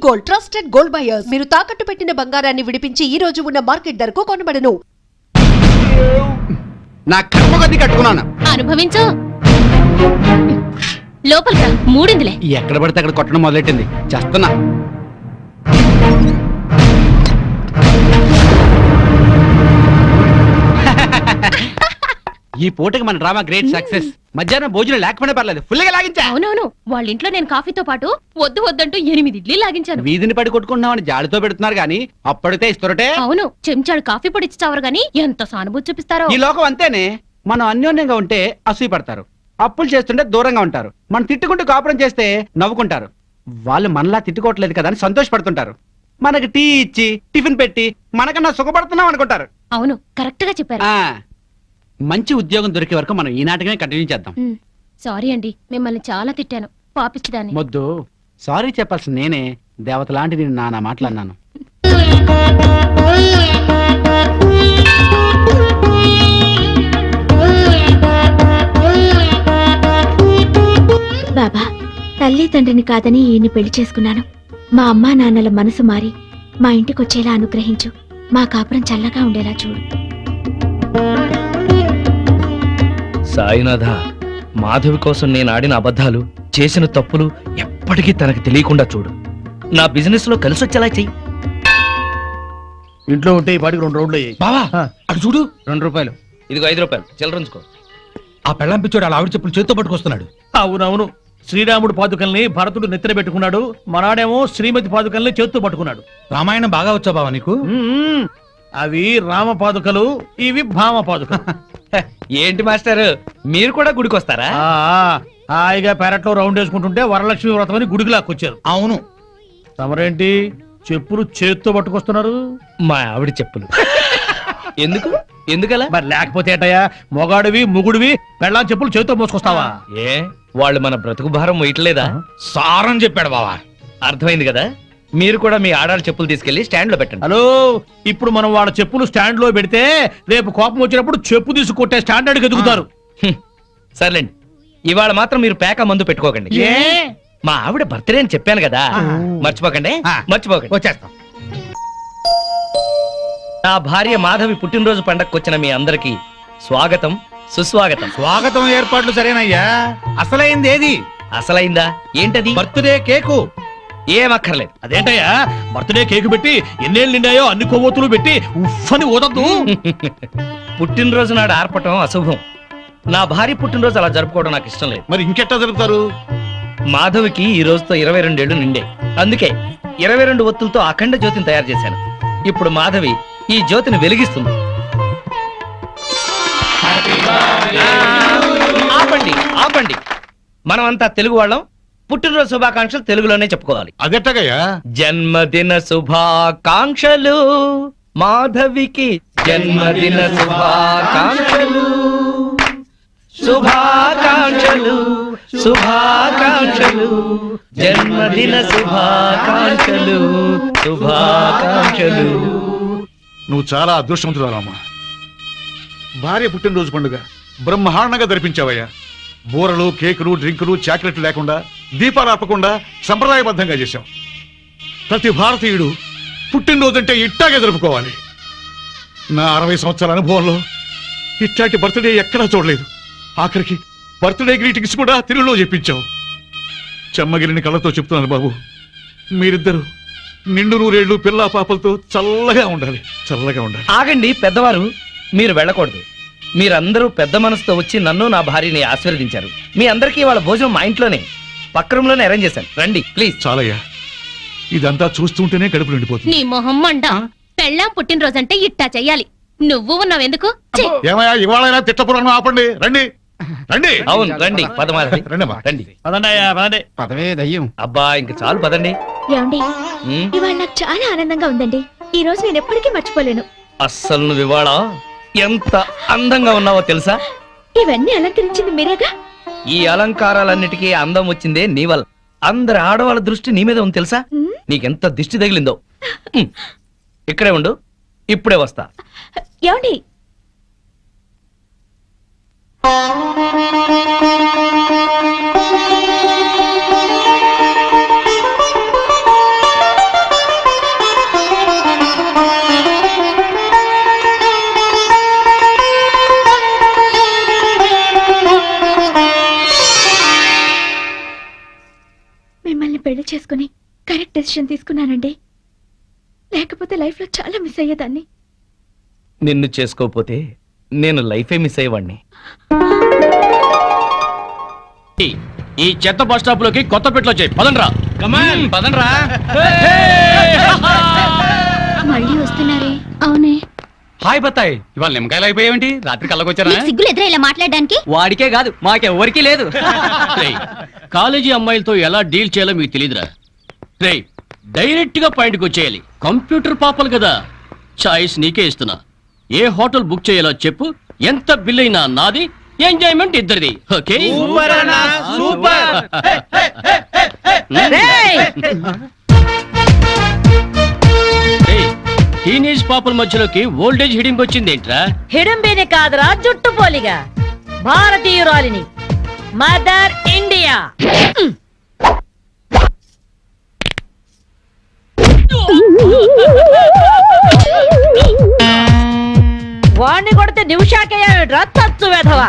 Gold, trusted gold buyers. మీరు తాకట్టు పెట్టిన బంగారాన్ని విడిపించి ఈ రోజు ఉన్న మార్కెట్ ధరకు కొనబడను. నా కర్మ కొద్ది కట్టుకున్నాను. అనుభవించు. లోపలికి రా, మూడిందిలే. ఎక్కడ పడితే అక్కడ కొట్టడం మొదలెట్టింది. చేస్తున్నా. ఈ పూటకి మన డ్రామా గ్రేట్ సక్సెస్. మధ్యాహ్నం భోజనం లేకపోయినా పర్లేదు, ఫుల్ గా లాగించా. అవునవును, వాళ్ళ ఇంట్లో నేను కాఫీతో పాటు వద్దు వద్దంటూ 8 ఇడ్లీ లాగించాను. వీధిని పడి కొట్టుకుంటున్నామని జాడితో పెడుతున్నారు గానీ అప్పటితే ఇస్తారటే. అవును, చెంచాడు కాఫీ పొడి ఇచ్చావరు గాని ఎంత సానుభూతి చూపిస్తారో. ఈ లోకం అంతేనే. మనం అన్యోన్యంగా ఉంటే అసూయ పడతారు, అప్పులు చేస్తుంటే దూరంగా ఉంటారు, మనం తిట్టుకుంటూ కాపురం చేస్తే నవ్వుకుంటారు. వాళ్ళు మనలా తిట్టుకోవట్లేదు కదా అని సంతోషపడుతుంటారు. మనకి టీ ఇచ్చి టిఫిన్ పెట్టి మనకన్నా సుఖపడుతున్నాం అనుకుంటారు. అవును, కరెక్ట్ గా చెప్పారు. మంచి ఉద్యోగం దొరికే వరకు మనం ఈ నాటకమే కంటిన్యూ చేద్దాం. సారీ అండి, మిమ్మల్ని చాలా తిట్టాను, పాపిచ్చిదాన్ని. మొద్దు, సారీ చెప్పాల్సిన నేనే. దేవత లాంటి నేను నానా మాట్లాడినాను. బాబా, తల్లి తండ్రిని కాదని ఈయన్ని పెళ్లి చేసుకున్నాను. మా అమ్మా నాన్నల మనసు మారి మా ఇంటికొచ్చేలా అనుగ్రహించు. మా కాపురం చల్లగా ఉండేలా చూడు. సాయినాథ, మాధవి కోసం నేను ఆడిన అబద్ధాలు, చేసిన తప్పులు ఎప్పటికీ తనకు తెలియకుండా చూడు. నా బిజినెస్ లో కలిసొచ్చేలా చెయ్యి. ఇంట్లో ఉంటే ఈ పాటికి 2 రౌండ్లు అయ్యాయి. బావా, అటు చూడు. 2 రూపాయలు. ఇదిగో 5 రూపాయలు చిల్లరంచుకో. ఆ పెళ్ళం పిచ్చోడు అలా ఆవిడ చెప్పులు చేత్తో పట్టుకొస్తున్నాడు. అవునవును, శ్రీరాముడు పాదుకల్ని భరతుడు నెత్తిన పెట్టుకున్నాడు, మనాడేమో శ్రీమతి పాదుకల్ని చేత్తో పట్టుకున్నాడు. రామాయణం బాగా వచ్చా బావా నీకు? అవి రామ పాదుకలు, ఇవి భామ పాదుకలు. ఏంటి మాస్టర్, మీరు కూడా గుడికి వస్తారా? హాయిగా పెరట్లో రౌండ్ వేసుకుంటుంటే వరలక్ష్మి వ్రతం అని గుడికి లాక్కొచ్చారు. అవును. తమరేంటి చెప్పులు చేత్తో పట్టుకొస్తున్నారు? మా ఆవిడ చెప్పులు. ఎందుకు ఎందుకలా? మరి లేకపోతే ఏటయ్యా, మొగాడివి ముగుడివి పెళ్ళాం చెప్పులు చేత్తో మోసుకొస్తావా? ఏ, వాళ్ళు మన బ్రతుకు భారం మొయ్యట్లేదా? సారం చెప్పాడు బావా. అర్థమైంది కదా. మీరు కూడా మీ ఆడాళ్ళ చెప్పులు తీసుకెళ్లి స్టాండ్ లో పెట్టండి. హలో, ఇప్పుడు మనం వాళ్ళ చెప్పులు స్టాండ్ లో పెడితే రేపు కోపం వచ్చినప్పుడు చెప్పు తీసి కొట్టే స్టాండర్డ్కి ఎదుగుతారు. సర్లేండి, ఇవాళ మాత్రం మీరు పేక మందు పెట్టుకోకండి. ఏ? మా ఆవిడ బర్త్డే అని చెప్పాను కదా, మర్చిపోకండి. మర్చిపోకండి. వచ్చేస్తాం. నా భార్య మాధవి పుట్టినరోజు పండగకు వచ్చిన మీ అందరికి స్వాగతం, సుస్వాగతం. స్వాగతం ఏర్పాట్లు సరేనయ్యా. అసలైంది ఏది? అసలైందా? ఏంటది? Birthday cake. ఏమక్కర్లేదు. అదేంటయ్యా, బర్త్డే కేక్ పెట్టి ఎన్నేళ్ళు నిండాయో అన్ని కొవ్వొత్తులు పెట్టి ఉఫ్ఫని ఊదద్దు. పుట్టినరోజు నాడు ఆర్పటం అశుభం. నా భార్య పుట్టినరోజు అలా జరుపుకోవడం నాకు ఇష్టం లేదు. మరి ఇంకెట్టా జరుపుతారు? మాధవికి ఈ రోజుతో 22 ఏళ్లు నిండే, అందుకే 22 ఒత్తులతో అఖండ జ్యోతిని తయారు చేశాను. ఇప్పుడు మాధవి ఈ జ్యోతిని వెలిగిస్తుంది. ఆపండి ఆపండి, మనమంతా తెలుగు వాళ్ళం. పుట్టినరోజు శుభాకాంక్షలు తెలుగులోనే చెప్పుకోవాలి. అదెట్టగయ్యా? జన్మదిన శుభాకాంక్షలు మాధవికి, జన్మదిన శుభాకాంక్షలు, శుభాకాంక్షలు శుభాకాంక్షలు, జన్మదిన శుభాకాంక్షలు శుభాకాంక్షలు. నువ్వు చాలా అదృష్టవంతురాలమ్మా. భార్య పుట్టినరోజు పండుగ బ్రహ్మాండంగా జరిపించావయ్యా. బూరలు, కేకులు, డ్రింకులు, చాక్లెట్లు లేకుండా, దీపాలు ఆపకుండా సంప్రదాయబద్ధంగా చేశాం. ప్రతి భారతీయుడు పుట్టినరోజంటే ఇట్టాగే జరుపుకోవాలి. నా 60 సంవత్సరాల అనుభవంలో ఇట్లాంటి బర్త్డే ఎక్కడా చూడలేదు. ఆఖరికి బర్త్డే గ్రీటింగ్స్ కూడా తెలుగులో చెప్పించావు. చెమ్మగిరిని కళ్ళతో చెప్తున్నాను బాబు, మీరిద్దరు నిండు 100 ఏళ్ళు పిల్లా పాపలతో చల్లగా ఉండాలి, చల్లగా ఉండాలి. ఆగండి పెద్దవారు, మీరు వెళ్ళకూడదు. మీరందరూ పెద్ద మనసుతో వచ్చి నన్ను నా భార్యని ఆశీర్వదించారు. మీ అందరికీ వాళ్ళ భోజనం మా ఇంట్లోనే పక్క రూమ్ లోనే అరేంజ్ చేశాను. రండి ప్లీజ్. చాలయ్యా, ఇదంతా చూస్తుంటేనే కడుపు నిండిపోతుంది. నీ మొహం మండ. పెళ్ళాం పుట్టినరోజంటే ఇట్టా చెయ్యాలి. నువ్వు ఉన్నావెందుకు? ఏమయ్యా, ఇవాళైనా తిట్టపురాణం ఆపండి. రండి రండి. అవును రండి, పదమాధవి రండమ్మా. రండి. పదండయ్యా, పదండి. పదవే దయ్యం. అబ్బా ఇంక చాలు పదండి. ఏమండి, ఇవాళ నాకు చాలా ఆనందంగా ఉందండి. ఈ రోజు నేను ఎప్పటికీ మర్చిపోలేను. అస్సలు నువ్వు ఇవాళ ఎంత అందంగా ఉన్నావో తెలుసా? ఇవన్నీ అలంకరించింది మీరేగా. ఈ అలంకారాలన్నిటికీ అందం వచ్చిందే నీ వల్ల. అందరి ఆడవాళ్ళ దృష్టి నీ మీద ఉంది తెలుసా? నీకెంత దిష్టి తగిలిందో. ఇక్కడే ఉండు, ఇప్పుడే వస్తా. ఏమండి, కరెక్ట్ డెసిషన్ తీసుకున్నానండి. లేకపోతే లైఫ్ లో చాలా మిస్ అయ్యేదాన్ని. నిన్ను చేసుకోకపోతే నేను లైఫే మిస్ అయ్యేవాడిని. ఈ చెత్త బస్ స్టాప్ లోకి కొత్త పెట్లో వచ్చాయి. పదండ్రా. కమాన్ పదండ్రా. మళ్ళీ వస్తున్నారే? అవునే. హాయ్ బత్తాయి, ఇవాళ నిమ్మకాయలు అయిపోయావేంటి? రాత్రి కళ్ళకొచ్చారా? సిగ్గులు ఎదురా ఇలా మాట్లాడడానికి? వాడికే కాదు మాకెవ్వరికీ లేదు. కాలేజీ అమ్మాయిలతో ఎలా డీల్ చేయాలో మీకు తెలియదురా. రేయ్, డైరెక్ట్ గా పాయింట్కి వచ్చేయాలి. కంప్యూటర్ పాపలు కదా, చాయిస్ నీకే ఇస్తున్నా. ఏ హోటల్ బుక్ చేయాలో చెప్పు, ఎంత బిల్ అయినా నాది, ఎంజాయ్మెంట్ ఇద్దరిది. ఓకే? టీనేజ్ పాపల మధ్యలోకి ఓల్డేజ్ హిడింగ్ వచ్చింది ఏంట్రా? హిడంబేనే కాదురా, జుట్టు పోలిగా భారతీయురాలిని, మదర్ ఇండియా. వాణ్ణి కొడితే నిమిషాకేయా తచ్చు వెధవా.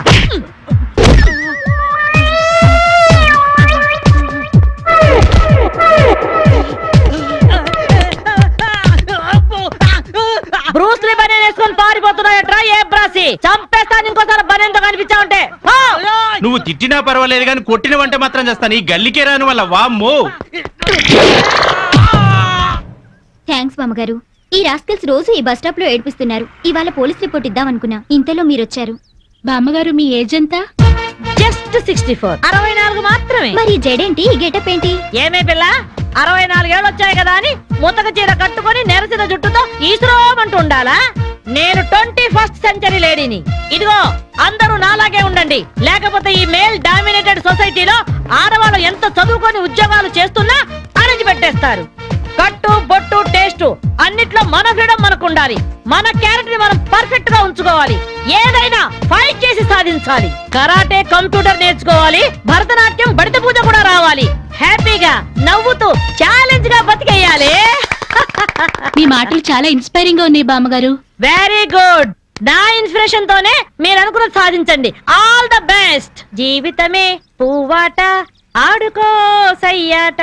బ్రూస్లీ బనేన్ వేసుకొని పారిపోతున్నాయట్రా ఏ బ్రాసి. చంపేస్తాను ఇంకోసారి బనేన్తో కనిపించావంటే. నువ్వు తిట్టినా పర్వాలేదు కానీ కొట్టిన వంట మాత్రం చేస్తాను. ఈ గల్లికే రాను వల్ల వామ్మో. థ్యాంక్స్ మామగారు. ఈ రాస్కల్స్ రోజు ఈ బస్ స్టాప్ లో ఏడిపిస్తున్నారు. ఇవాళ పోలీస్ రిపోర్ట్ ఇద్దాం అనుకున్నా, ఇంతలో మీరొచ్చారు. బామ్మగారు మీ ఏజ్ ఎంత? జస్ట్ 64. 64 మాత్రమే. మరి జడేంటి, ఈ గెటప్ ఏంటి? ఏమే పిల్ల, 64 ఏళ్ళు వచ్చాయి కదా అని ముతక చీర కట్టుకొని నెరసిన జుట్టుతో ఈశ్వరమంటూ ఉండాలా? నేను 21st సెంచరీ లేడీని. ఇదిగో అందరూ నాలాగే ఉండండి, లేకపోతే ఈ మేల్ డామినేటెడ్ సొసైటీలో ఆడవాళ్ళు ఎంత చదువుకొని ఉద్యోగాలు చేస్తున్నా అణిచి పెట్టేస్తారు. కట్టు బొట్టు టేస్ట్ అన్నిట్లో మన ఫ్రీడమ్ మనకు ఉండాలి. మన క్యారెక్టర్ ని మనం పర్ఫెక్ట్ గా ఉంచుకోవాలి. ఏదైనా ఫైట్ చేసి సాధించాలి. కరాటే, కంప్యూటర్ నేర్చుకోవాలి. భరతనాట్యం, బడిత పూజ కూడా రావాలి. హ్యాపీగా నవ్వుతూ ఛాలెంజ్ గా బతికేయాలి. మీ మాటలు చాలా ఇన్స్పైరింగ్ గా ఉన్నాయి బామ్మగారు. Very good. నా ఇన్స్పిరేషన్ తోనే మీరు అనుకున్నది సాధించండి. All the best. జీవితమే పువ్వాట, ఆడుకో సయ్యాట,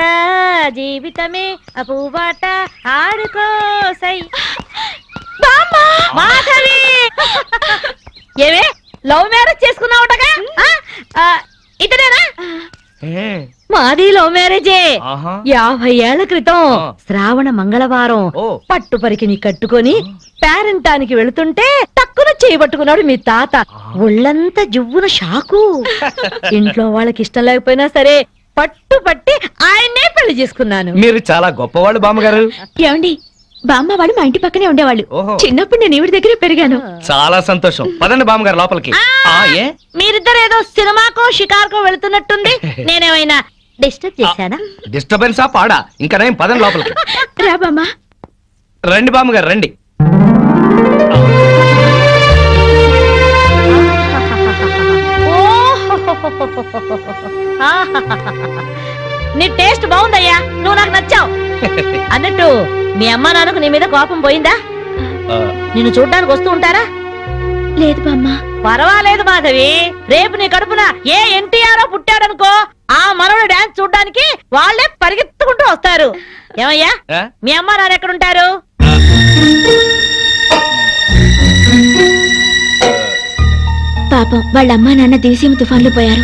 జీవితమే పువ్వాట, ఆడుకో సై. మాధవి, ఏవే లవ్ మ్యారేజ్ చేసుకున్నావుటగా? ఇతనేనా? మాది లవ్ మ్యారేజే. 50 ఏళ్ల క్రితం శ్రావణ మంగళవారం పట్టు పరికిని కట్టుకొని పేరంటానికి వెళుతుంటే టక్కున చేయబట్టుకున్నాడు మీ తాత. ఒళ్ళంతా జువ్వున షాకు. ఇంట్లో వాళ్ళకి ఇష్టం లేకపోయినా సరే పట్టు పట్టి ఆయన్నే పెళ్లి చేసుకున్నాను. మీరు చాలా గొప్పవాళ్ళు బామ్మగారు. ఏమండి, బామ్మ వాడు మా ఇంటి పక్కనే ఉండేవాళ్ళు. ఓహో. చిన్నప్పుడు నేను ఈవిడ దగ్గరే పెరిగాను. చాలా సంతోషం. పదండి బామ్మగారు లోపలికి. ఏ మీరిద్దరు ఏదో సినిమాకో షికార్కో వెళుతున్నట్టుంది. నేనేమైనా డిస్టర్బ్ చేశానా? డిస్టర్బెన్స్ పాడా? ఇంకా నేను పదండి లోపలికి. రా బామ్మ. రండి బామ్మగారు రండి. నీ టేస్ట్ బాగుందయ్యా, నువ్వు నాకు నచ్చావు. అన్నట్టు మీ అమ్మ నాన్నకు నీ మీద కోపం పోయిందా? నిన్ను చూడ్డానికి వస్తూ ఉంటారా? లేదు బామ్మ. పర్వాలేదు మాధవి, రేపు నీ కడుపున ఏ ఎన్టీఆర్ పుట్టాడనుకో, ఆ మనవడు డాన్స్ చూడ్డానికి వాళ్ళే పరిగెత్తుకుంటూ వస్తారు. ఏమయ్యా, మీ అమ్మ నాన్న ఎక్కడుంటారు? పాపం వాళ్ళ అమ్మా నాన్న దివిసీమ తుఫాన్లో పోయారు.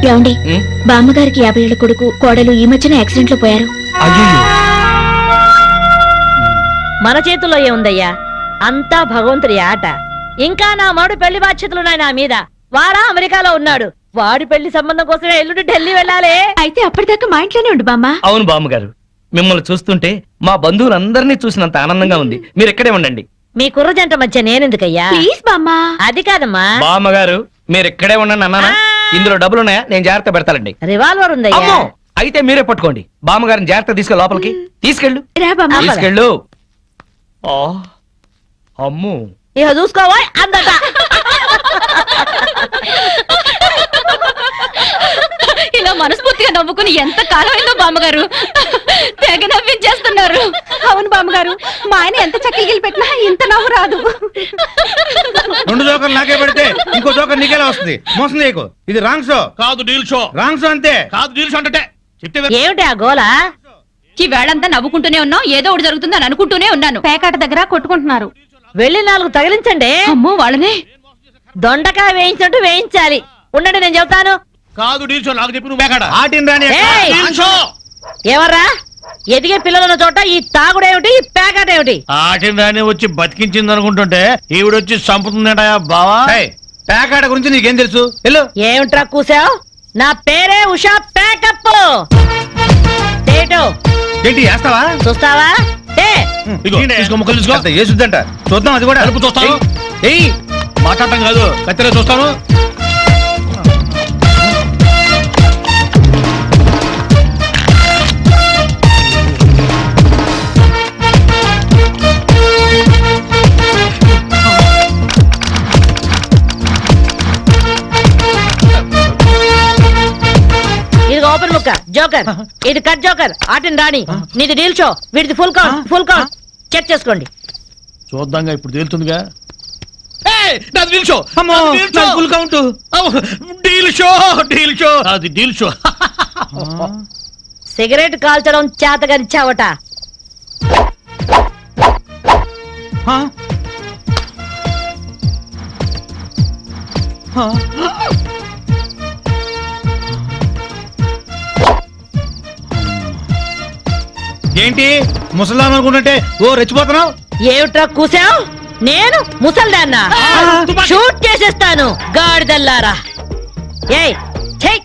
ఏమండి, బామ్మగారికి 50 ఏళ్ల కొడుకు కోడలు ఈ మధ్యన యాక్సిడెంట్ లో పోయారు. మన చేతుల్లో ఏముందయ్యా, అంతా భగవంతుడి ఆట. ఇంకా నా మోడు పెళ్లి బాధ్యతలున్నాయి నా మీద. వాడా అమెరికాలో ఉన్నాడు. వాడి పెళ్లి సంబంధం కోసమే ఎల్లుండి ఢిల్లీ వెళ్ళాలి. అయితే అప్పటిదాకా మా ఇంట్లోనే ఉండు బామ్మ. అవును బామ్మగారు, మిమ్మల్ని చూస్తుంటే మా బంధువులందరినీ చూసినంత ఆనందంగా ఉంది. మీరు ఇక్కడే ఉండండి. మీ కుర్ర జంట మధ్య నేనెందుకయ్యా? ప్లీజ్ బామ్మ. అది కాదమ్మా. బామ్మగారు మీరు ఇక్కడే ఉండండి అన్నానా? ఇందులో డబ్బులున్నాయా? నేను జాగ్రత్త పెడతానండి. రివాల్వర్ ఉందయ్యా. అమ్మో, అయితే మీరే పట్టుకోండి. బామ్మగారిని జాగ్రత్త తీసుకెళ్ళి లోపలికి తీసుకెళ్ళు. రా బామ్మ. తీసుకెళ్ళు. అమ్ము, ఇక చూసుకోవా అందట. ఇలా మనస్ఫూర్తిగా నవ్వుకుని ఎంత కాలమైందో బామ్మగారు. తెగ నవ్వించేస్తున్నారు. అవును బామ్మగారు, మా ఆయన ఎంత చక్కగిలి పెట్టినా ఇంత నవ్వు రాదు. 2 జోకర్లు నాకే పెడితే ఇంకో జోకర్ నీకేలా వస్తుంది? మోసం చేయకు. ఇది రాంగ్ షో కాదు డీల్ షో. రాంగ్ షో అంతే. కాదు డీల్ షో అంటే చెప్తే ఏమిటి ఆ గోల? ఈ వేళంతా నవ్వుకుంటూనే ఉన్నాం, ఏదో ఒకటి జరుగుతుందని అనుకుంటూనే ఉన్నాను. పేకాట దగ్గర కొట్టుకుంటున్నారు. వెళ్ళి 4 తగిలించండి. అమ్మో వాళ్ళనే. దొండకాయ వేయించినట్టు వేయించాలి. ఉండండి, నేను చెబుతాను. కాదు డీల్ షో నాకు చెప్పి నువ్వు మేకాడ ఆటిని రాని ఏయ్! డీల్ షో ఎవర్రా? ఎదిగే పిల్లలున్న చోట ఈ తాగుడేమిటి, ఈ పేకాట ఏమిటి? ఆటిని రాని వచ్చి బతికించింది అనుకుంటుంటే ఈవిడొచ్చి చంపుతుందట బావా. పేకాట గురించి నీకేం తెలుసు? వెళ్ళు. ఏమిట్రా కూసావు? నా పేరే ఉషా పేకప్. ఏటో ఏంటి వేస్తావా? చూస్తావా? ఏ, ఇదిగో, తీసుకో, ముక్కలు తీసుకో. ఏ చూద్దంట చూద్దాం, అది కూడా కలుపు చూస్తాను. ఏయ్ మాట్లాడటం కాదు, కత్తిరే చూస్తాను. ఇది ఓపెన్ ముక్క జోకర్, ఇది కట్ జోకర్. ఆటిని రాణి, నీది డీల్ షో, వీడిది full count. Full count check చేసుకోండి. చూద్దాంగా, ఇప్పుడు తేలుతుందిగా. నాది డీల్ షో. అమ్మో, నాది డీల్ షో. నాది full count. Deal show, deal show. అది డీల్ షో. సిగరెట్ కాల్చడం చేతగనిచ్చావట. ఆ? ఆ? ఏంటి ముసలాం అనుకుంటుంటే ఓ రెచ్చిపోతున్నావు? ఏమిట్రా కూసావు? నేను ముసల్దాన్నా? షూట్ చేసేస్తాను గాడిదల్లారా. ఏయ్ ఛై,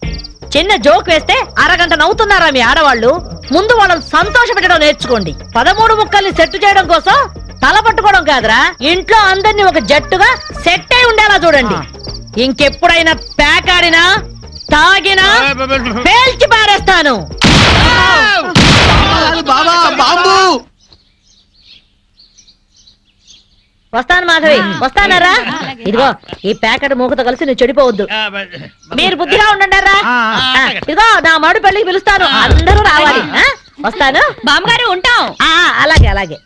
చిన్న జోక్ వేస్తే అరగంట నవ్వుతున్నారా మీ ఆడవాళ్ళు? ముందు వాళ్ళని సంతోష పెట్టడం నేర్చుకోండి. 13 ముక్కల్ని సెట్ చేయడం కోసం తల పట్టుకోవడం కాదురా, ఇంట్లో అందరినీ ఒక జట్టుగా సెట్ అయి ఉండేలా చూడండి. ఇంకెప్పుడైనా ప్యాక్ ఆడినా తాగినా పేల్చి పారేస్తాను. బాబా బాంబు. వస్తాను మాధవి, వస్తానరా? ఇదిగో ఈ ప్యాకెట్ మూకతో కలిసి నువ్వు చెడిపోవద్దు. మీరు బుద్ధిగా ఉండండిరా. ఇదిగో నా మడు పెళ్లికి పిలుస్తాను, అందరూ రావాలి. ఆ? వస్తాను బామ్మగారు ఉంటాం. అలాగే అలాగే.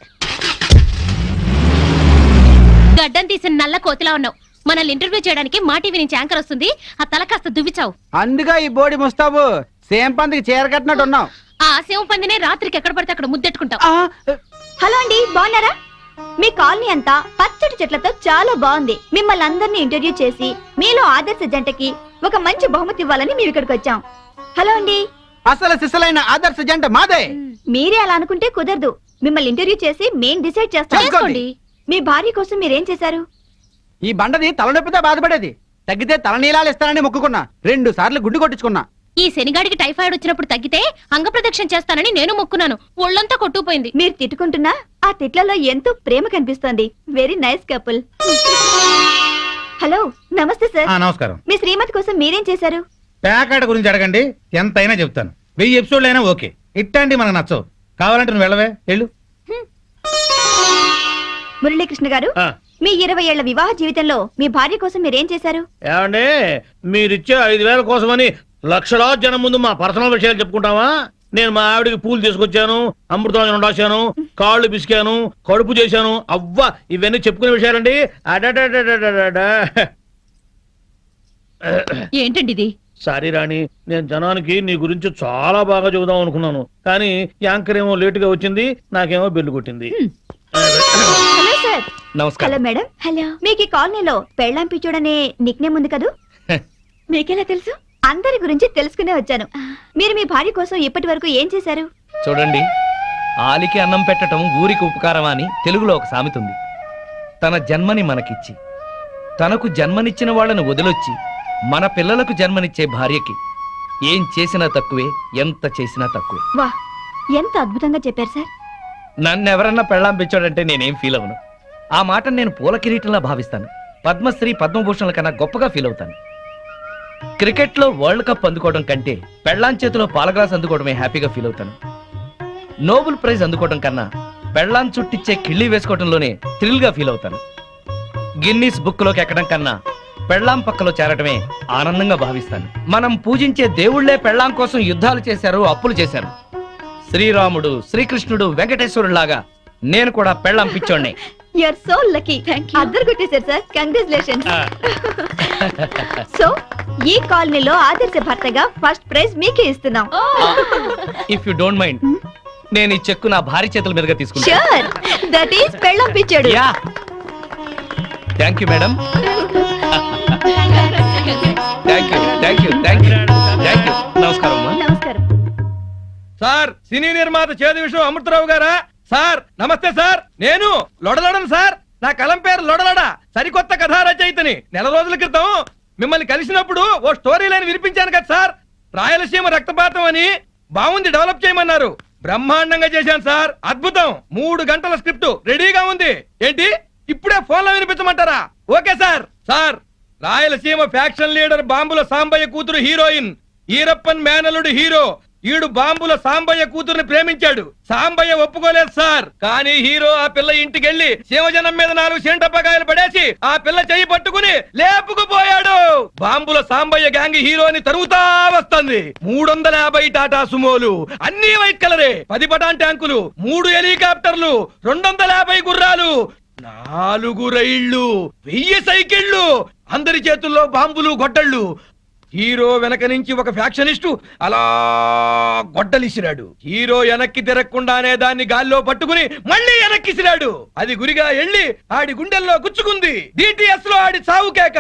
గడ్డం తీసిన నల్ల కోతిలా ఉన్నావు. మనల్ని ఇంటర్వ్యూ చేయడానికి మా టీవీ నుంచి యాంకర్ వస్తుంది. ఆ తల కాస్త దువ్విచావు. అందుగా ఈ బోడి ముస్తాబు సేమ్ పందికి చీర కట్టినట్టు ఉన్నావు. ఆ శివ పందినే రాత్రికి ఎక్కడ పడితే అక్కడ ముద్దెట్టుకుంటావు. హలో అండి, బాగున్నారా? మీ కాలనీ అంతా పచ్చడి చెట్లతో చాలా బాగుంది. మిమ్మల్ని అందరినీ ఇంటర్వ్యూ చేసి మీలో ఆదర్శ జంటకి ఒక మంచి బహుమతి ఇవ్వాలని మేము ఇక్కడికి వచ్చాం. హలో అండి. అసలు సిసలైన ఆదర్శ జంట మాదే. మీరే అలా అనుకుంటే కుదరదు. మిమ్మల్ని ఇంటర్వ్యూ చేసి మేం డిసైడ్ చేస్తాం. చేసుకోండి. మీ భార్య కోసం మీరేం చేశారు? ఈ బండది తలనొప్పితో బాధపడేది. తగ్గితే తలనీలాలు ఇస్తానని మొక్కుకున్నా. 2 సార్లు గుడ్డు కొట్టించుకున్నా. ఈ శనిగాడికి టైఫాయిడ్ వచ్చినప్పుడు తగ్గితే అంగప్రదక్షిణ చేస్తానని నేను మొక్కున్నాను. ఒళ్ళంతా కొట్టుకుపోయింది. మీరు తిట్టుకుంటున్నా ఆ తిట్లలో ఎంతో ప్రేమ కనిపిస్తోంది. Very nice couple. హలో, నమస్తే సార్. నమస్కారం. మీ శ్రీమతి కోసం మీరేం చేశారు? ప్యాకాట గురించి అడగండి, ఎంతైనా చెప్తాను. 1000 ఎపిసోడ్లు అయినా ఓకే. ఇట్టండి మనకు నచ్చవు. కావాలంటే నువ్వు వెళ్ళవే, వెళ్ళు. మురళీకృష్ణ గారు, మీ 20 ఏళ్ల వివాహ జీవితంలో మీ భార్య కోసం మీరేం చేశారు? ఏమండి, మీరిచ్చే 5000 కోసమని లక్షలాది జనం ముందు మా పర్సనల్ విషయాలు చెప్పుకుంటావా? నేను మా ఆవిడికి పూలు తీసుకొచ్చాను, అమృతం రాశాను, కాళ్ళు పిసికాను, కడుపు చేశాను. అవ్వా, ఇవన్నీ చెప్పుకునే విషయాలండి. ఏంటండి ఇది? సారీ రాణి, నేను జనానికి నీ గురించి చాలా బాగా చెబుదాం అనుకున్నాను, కానీ యాంకర్ ఏమో లేటుగా వచ్చింది, నాకేమో బెల్లు కొట్టింది. Hello sir. నమస్కారం. Hello madam. హలో. మీకు ఈ కాలనీలో పెళ్ళాం పిచ్చోడనే నిక్నేమ్ ఉంది కదూ? మీకెలా తెలుసు? అందరి గురించి తెలుసుకునే వచ్చాను. మీరు మీ భార్య కోసం ఇప్పటి వరకు ఏం చేశారు? చూడండి, ఆలికి అన్నం పెట్టడం ఊరికి ఉపకారం అని తెలుగులో ఒక సామెత ఉంది. తన జన్మని మనకిచ్చి తనకు జన్మనిచ్చిన వాళ్ళను వదిలొచ్చి మన పిల్లలకు జన్మనిచ్చే భార్యకి ఏం చేసినా తక్కువే, ఎంత చేసినా తక్కువే. వా, ఎంత అద్భుతంగా చెప్పారు సార్. నన్నెవరన్నా పెళ్ళాం పిచ్చాడంటే నేనేం ఫీల్ అవను. ఆ మాట నేను పూల కిరీటంలా భావిస్తాను. పద్మశ్రీ పద్మభూషణల కన్నా గొప్పగా ఫీల్ అవుతాను. క్రికెట్ లో వరల్డ్ కప్ అందుకోవడం కంటే పెళ్ళాం చేతిలో పాల గ్లాస్ అందుకోవడమే హ్యాపీగా ఫీల్ అవుతాను. నోబెల్ ప్రైజ్ అందుకోవడం కన్నా పెళ్ళాం చుట్టిచ్చే కిళ్ళి వేసుకోవడంలోనే థ్రిల్ గా ఫీల్ అవుతాను. గిన్నీస్ బుక్ లోకి ఎక్కడం కన్నా పెళ్ళాం పక్కలో చేరటమే ఆనందంగా భావిస్తాను. మనం పూజించే దేవుళ్లే పెళ్ళాం కోసం యుద్ధాలు చేశారు, అప్పులు చేశారు. శ్రీరాముడు, శ్రీకృష్ణుడు, వెంకటేశ్వరులాగా నేను కూడా పెళ్ళాం పిచ్చోడ్నే. You're so lucky. అద్దరు కొట్టేశారు సార్, కంగ్రాచులేషన్స్. సో ఈ కాలనీలో ఆదర్శ భర్తగా ఫస్ట్ ప్రైజ్ మీకే ఇస్తున్నాం. ఇఫ్ యు డోంట్ మైండ్ నేను ఈ చెక్కు నా భార్య చేతుల మీదుగా తీసుకుంటా. షూర్, దట్ ఈస్ పెళ్ళం పిచ్చాడు. Yeah thank you madam. Thank you నమస్కారం అమ్మా. నమస్కారం. సార్ సినీ నిర్మాత చేదు విషయం అమృతరావు గారా? సార్ నమస్తే సార్, నేను లొడలడను సార్. నా కలం పేరు లొడలడ, సరికొత్త కథా రచయితని. నెల రోజుల క్రితం మిమ్మల్ని కలిసినప్పుడు ఓ స్టోరీ లైన్ వినిపించాను కదా సార్. రాయలసీమ రక్తపాతం అని బాగుంది, డెవలప్ చేయమన్నారు. బ్రహ్మాండంగా చేశాను సార్, అద్భుతం. 3 గంటల స్క్రిప్ట్ రెడీగా ఉంది. ఏంటి ఇప్పుడే ఫోన్ లో వినిపించమంటారా? Okay sir. Sir Rayalaseema faction leader బాంబుల సాంబయ్య కూతురు హీరోయిన్, ఈరప్పన్ మేనలుడు హీరో. ఈడు బాంబుల సాంబయ్య కూతురుని ప్రేమించాడు. సాంబయ్య ఒప్పుకోలేదు సార్. కానీ హీరో ఆ పిల్ల ఇంటికెళ్లి శివజనం మీద 4 సెంటప్పకాయలు పడేసి ఆ పిల్ల చెయ్యి పట్టుకుని లేపుకుపోయాడు. బాంబుల సాంబయ్య గ్యాంగ్ హీరోని తరుగుతా వస్తుంది. 350 టాటా సుమోలు, అన్ని వైట్ కలరే, 10 పటాన్ ట్యాంకులు, 3 హెలికాప్టర్లు, 250 గుర్రాలు, 4 రైళ్లు, 1000 సైకిళ్లు, అందరి చేతుల్లో బాంబులు గొడ్డళ్ళు. హీరో వెనక నుంచి ఒక ఫ్యాక్షనిస్టు అలా గొడ్డలిసిరాడు. హీరో వెనక్కి తిరగకుండానే దాన్ని గాల్లో పట్టుకుని మళ్ళీ వెనక్కిసిరాడు. అది గురిగా ఎళ్ళి ఆడి గుండెల్లో గుచ్చుకుంది. డిటిఎస్ లో ఆడి చావు కేక.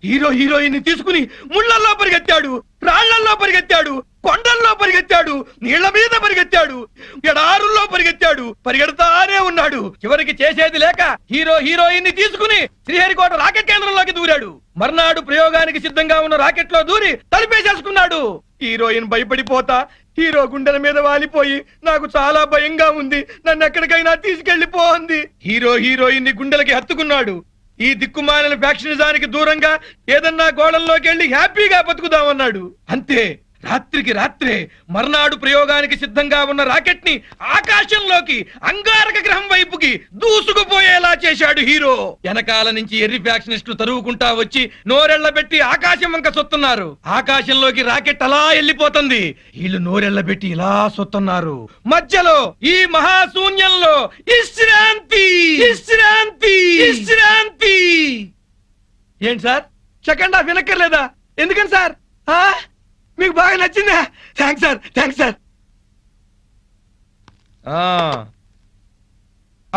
హీరో హీరోయిన్ తీసుకుని ముళ్ళల్లో పరిగెత్తాడు, రాళ్లల్లో పరిగెత్తాడు, కొండల్లో పరిగెత్తాడు, నీళ్ల మీద పరిగెత్తాడు, ఎడారుల్లో పరిగెత్తాడు, పరిగెడతానే ఉన్నాడు. చివరికి చేసేది లేక హీరో హీరోయిన్ ని తీసుకుని శ్రీహరికోట రాకెట్ కేంద్రంలోకి దూరాడు. మర్నాడు ప్రయోగానికి సిద్ధంగా ఉన్న రాకెట్ లో దూరి తలిపేసేసుకున్నాడు. హీరోయిన్ భయపడిపోతా హీరో గుండెల మీద వాలిపోయి నాకు చాలా భయంగా ఉంది, నన్ను ఎక్కడికైనా తీసుకెళ్లిపో అంది. హీరో హీరోయిన్ ని గుండెలకి హత్తుకున్నాడు. ఈ దిక్కుమాలిన ఫ్యాక్షనిజానికి దూరంగా ఏదన్నా గోళంలోకి వెళ్లి హ్యాపీగా బతుకుదామన్నాడు. అంతే, రాత్రికి రాత్రే మర్నాడు ప్రయోగానికి సిద్ధంగా ఉన్న రాకెట్ ని ఆకాశంలోకి అంగారక గ్రహం వైపుకి దూసుకుపోయేలా చేశాడు హీరో. వెనకాల నుంచి ఎర్రి ఫ్యాక్షనిస్టులు తరువుకుంటా వచ్చి నోరెళ్లబెట్టి ఆకాశం వంక సొత్తున్నారు. ఆకాశంలోకి రాకెట్ అలా వెళ్ళిపోతుంది, వీళ్ళు నోరెళ్లబెట్టి ఇలా సొత్తున్నారు. మధ్యలో ఈ మహాశూన్యంలో విశ్రాంతి విశ్రాంతి విశ్రాంతి. ఏంటి సార్ సెకండ్ హాఫ్ వినక్కర్లేదా? ఎందుకని సార్? మీకు బాగా నచ్చిందా? Thanks sir, thanks sir.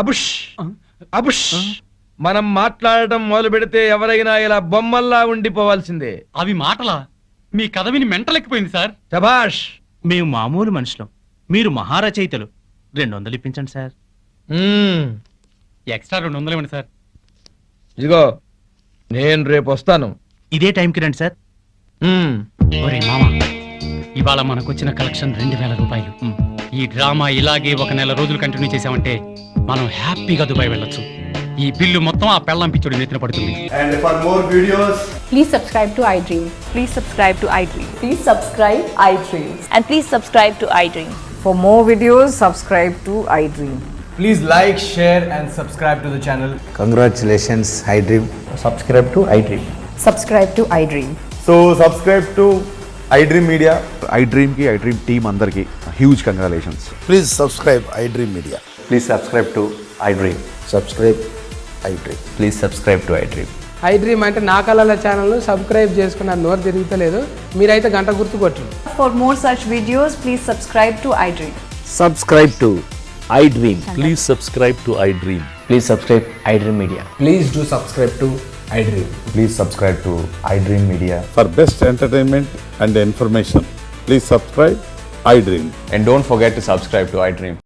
అబుష్ అబుష్. మనం మాట్లాడటం మొదలు పెడితే ఎవరైనా ఇలా బొమ్మల్లా ఉండిపోవాల్సిందే. అవి మాటలా? మీ కథ విని మెంటలెక్కిపోయింది సార్. శభాష్. మేము మామూలు మనుషులం, మీరు మహారచయితలు. 200 ఇప్పించండి సార్. ఎక్స్ట్రా 200 ఇవ్వండి సార్. ఇదిగో నేను రేపు వస్తాను. ఇదే టైంకి రండి సార్. ఒరే మామా, ఇవాళ మనకొచ్చిన కలెక్షన్ 2000 రూపాయలు. ఈ డ్రామా ఇలాగే 1 నెల రోజులు కంటిన్యూ చేసామంటే మనం హ్యాపీగా దుబాయ్ వెళ్ళొచ్చు. ఈ బిల్లు మొత్తం ఆ పెళ్ళం పిచ్చుడి నెత్తిన పడుతుంది. And for more videos, please subscribe to iDream. Please subscribe to iDream. Please subscribe iDream. And please subscribe to iDream. For more videos, subscribe to iDream. please like, share and subscribe to the channel. Congratulations, iDream. Subscribe to iDream. Subscribe to iDream. So subscribe to iDream Media. iDream ki iDream team andarki huge congratulations. Please subscribe iDream Media. Please subscribe to iDream. Subscribe iDream. Please subscribe to iDream. iDream అంటే నా కళల channel subscribe చేసుకున్న నోరు తిరుగుతలేదు. మీరైతే గంట గుర్తు కొట్టండి. For more such videos, please subscribe to iDream. Subscribe to iDream. Please subscribe to iDream. Please subscribe iDream Media. Please do subscribe to iDream. Please subscribe to iDream Media. For best entertainment and information, please subscribe iDream. And don't forget to subscribe to iDream.